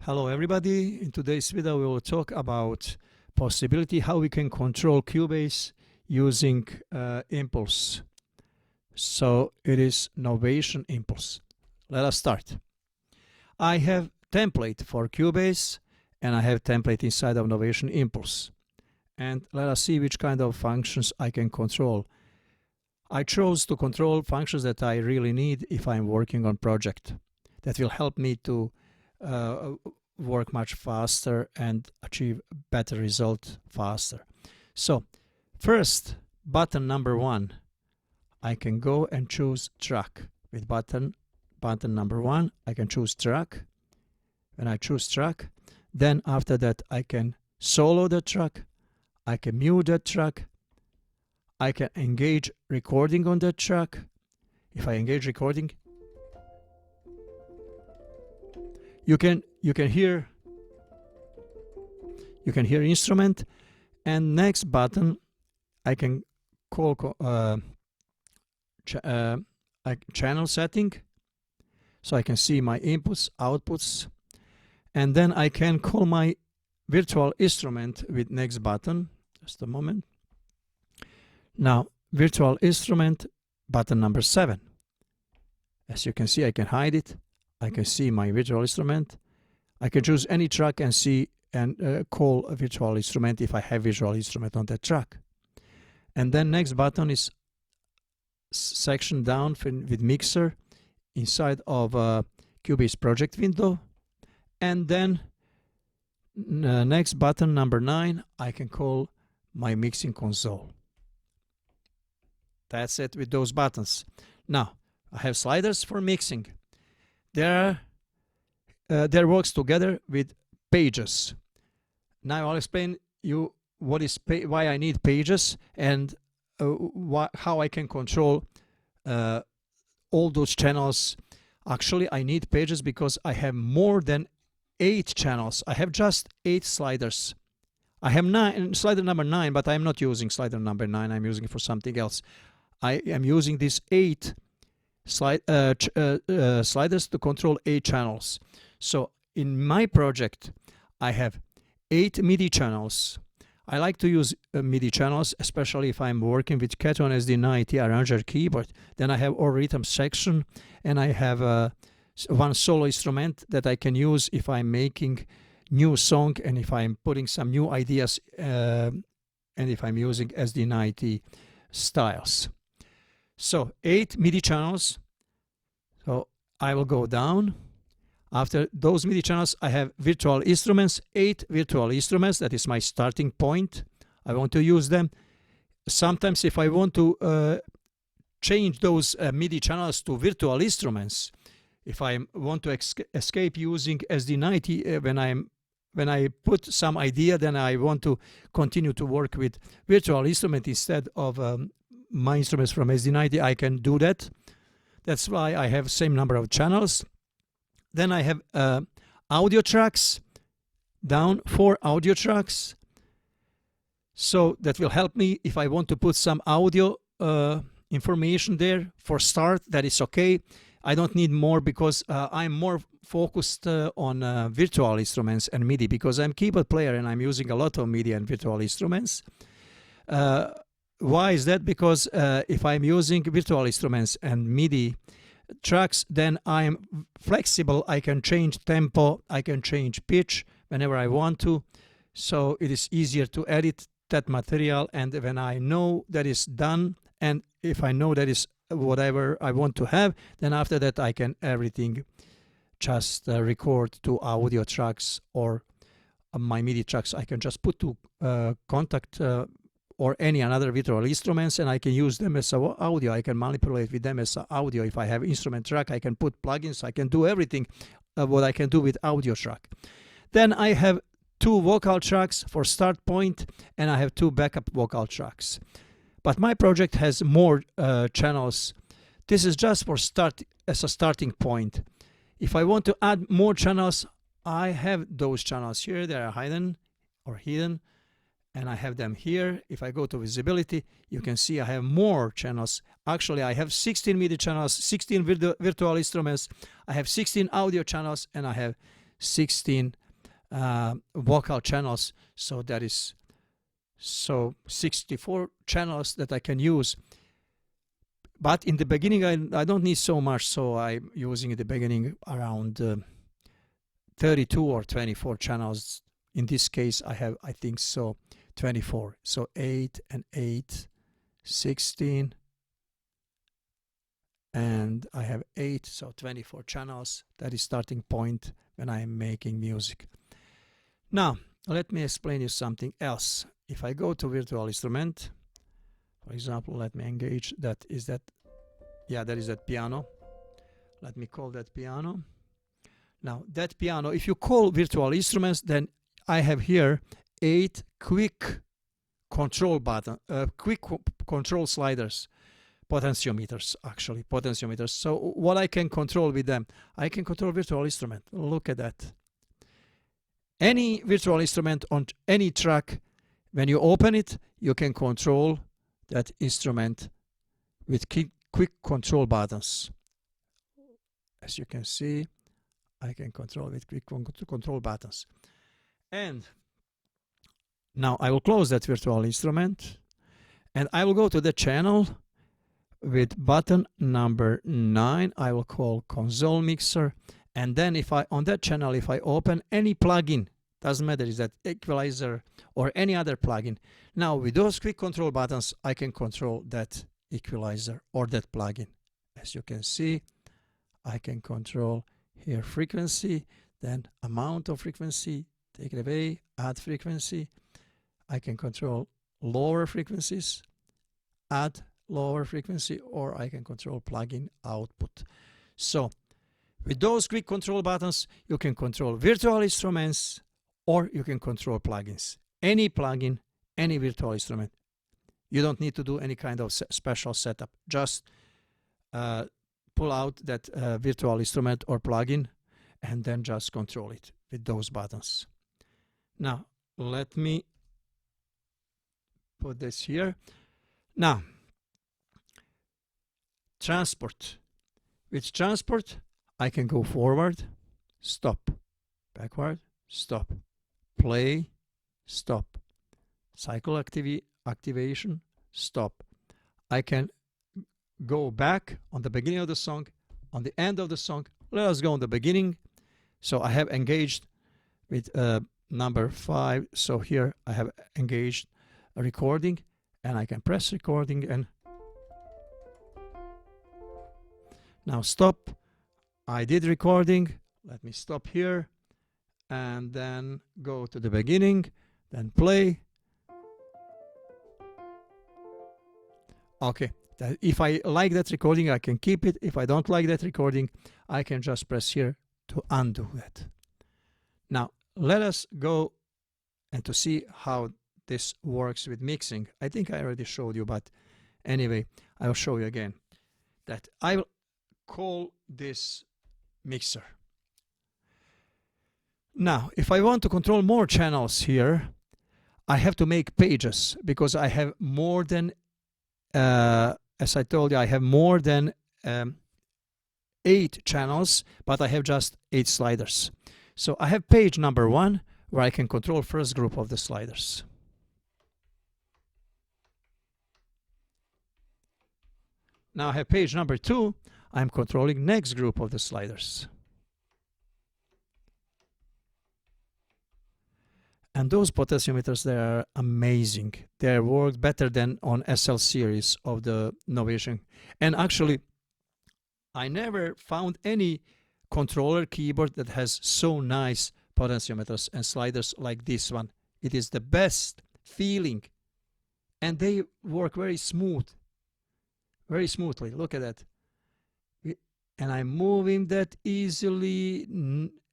Hello everybody, in today's video we will talk about possibility how we can control Cubase using Impuls. So it is Novation Impuls. Let us start. I have template for Cubase and I have template inside of Novation Impuls. And let us see which kind of functions I can control. I chose to control functions that I really need if I'm working on project. That will help me to work much faster and achieve better result faster. So first, button number 1, I can go and choose track. With button number 1, I can choose track. When I choose track, then after that I can solo the track, I can mute that track, I can engage recording on that track. If I engage recording, you can hear instrument, and next button I can call channel setting, so I can see my inputs, outputs, and then I can call my virtual instrument with next button. Just a moment. Now virtual instrument, button number 7. As you can see, I can hide it. I can see my virtual instrument. I can choose any track and see and call a virtual instrument if I have virtual instrument on that track. And then next button is section down with mixer inside of Cubase project window. And then next button number 9, I can call my mixing console. That's it with those buttons. Now I have sliders for mixing. There works together with pages. Now I'll explain you why I need pages and how I can control all those channels. Actually, I need pages because I have more than 8 channels. I have just 8 sliders. I have slider number 9, but I'm not using slider number 9. I'm using it for something else. I am using these 8 sliders to control 8 channels. So in my project I have 8 MIDI channels. I like to use MIDI channels, especially if I'm working with Keton SD90 arranger keyboard. Then I have all rhythm section, and I have one solo instrument that I can use if I'm making new song and if I'm putting some new ideas and if I'm using SD90 styles. So 8 MIDI channels. So I will go down. After those MIDI channels, I have virtual instruments, 8 virtual instruments. That is my starting point. I want to use them. Sometimes if I want to change those MIDI channels to virtual instruments, if I want to escape using SD90 when I put some idea, then I want to continue to work with virtual instrument instead of my instruments from SD90, I can do that. That's why I have same number of channels. Then I have audio tracks, down 4 audio tracks. So that will help me if I want to put some audio information there. For start, that is okay. I don't need more because I'm more focused on virtual instruments and MIDI because I'm keyboard player and I'm using a lot of MIDI and virtual instruments. Why is that? Because if I'm using virtual instruments and MIDI tracks, then I'm flexible. I can change tempo, I can change pitch whenever I want to. So it is easier to edit that material, and when I know that is done and if I know that is whatever I want to have, then after that I can everything just record to audio tracks or my MIDI tracks. I can just put to contact or any another virtual instruments, and I can use them as audio. I can manipulate with them as audio. If I have instrument track, I can put plugins. I can do everything what I can do with audio track. Then I have 2 vocal tracks for start point, and I have 2 backup vocal tracks. But my project has more channels. This is just for start as a starting point. If I want to add more channels, I have those channels here. They are hidden, and I have them here. If I go to visibility, you can see I have more channels. Actually, I have 16 MIDI channels, 16 virtual instruments, I have 16 audio channels, and I have 16 vocal channels, so that is 64 channels that I can use. But in the beginning I don't need so much, so I'm using in the beginning around 32 or 24 channels. In this case I have, I think so, 24. So 8 and 8, 16, and I have 8, so 24 channels. That is starting point when I am making music. Now let me explain you something else. If I go to virtual instrument, for example, let me engage, that is that piano. Let me call that piano. Now that piano, if you call virtual instruments, then I have here 8 quick control control sliders, potentiometers, actually potentiometers. So what I can control with them, I can control virtual instrument. Look at that. Any virtual instrument on any track, when you open it, you can control that instrument with quick control buttons. As you can see, I can control with quick control buttons. And now I will close that virtual instrument and I will go to the channel with button number 9. I will call console mixer, and then if I on that channel, if I open any plugin, doesn't matter, is that equalizer or any other plugin, now with those quick control buttons I can control that equalizer or that plugin. As you can see, I can control here frequency, then amount of frequency, take it away, add frequency. I can control lower frequencies, add lower frequency, or I can control plugin output. So with those quick control buttons you can control virtual instruments or you can control plugins. Any plugin, any virtual instrument. You don't need to do any kind of special setup. Just pull out that virtual instrument or plugin and then just control it with those buttons. Now let me put this here. Now transport. With transport I can go forward, stop, backward, stop, play, stop, cycle activation, stop. I can go back on the beginning of the song, on the end of the song. Let us go on the beginning. So I have engaged with number 5. So here I have engaged a recording and I can press recording and now stop. I did recording. Let me stop here and then go to the beginning, then play. Okay, if I like that recording I can keep it. If I don't like that recording I can just press here to undo that. Now let us go and to see how this works with mixing. I think I already showed you, but anyway I'll show you again. That I will call this mixer. Now if I want to control more channels here I have to make pages, because I have more than as I told you, I have more than 8 channels, but I have just 8 sliders. So I have page number 1 where I can control first group of the sliders. Now I have page number 2, I'm controlling next group of the sliders. And those potentiometers, they are amazing. They work better than on SL series of the Novation. And actually, I never found any controller keyboard that has so nice potentiometers and sliders like this one. It is the best feeling. And they work very smooth. Very smoothly. Look at that. And I'm moving that easily,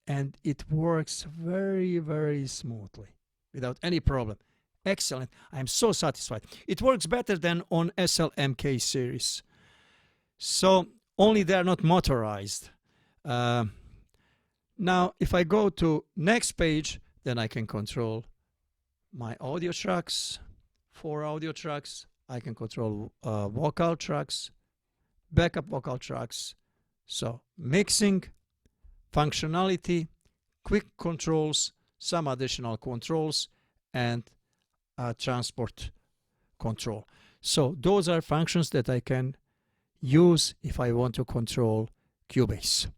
and it works very, very smoothly without any problem. Excellent. I'm so satisfied. It works better than on SLMK series. So only they are not motorized. Now if I go to next page, then I can control my audio tracks, 4 audio tracks. I can control vocal tracks, backup vocal tracks. So mixing, functionality, quick controls, some additional controls, and a transport control. So those are functions that I can use if I want to control Cubase.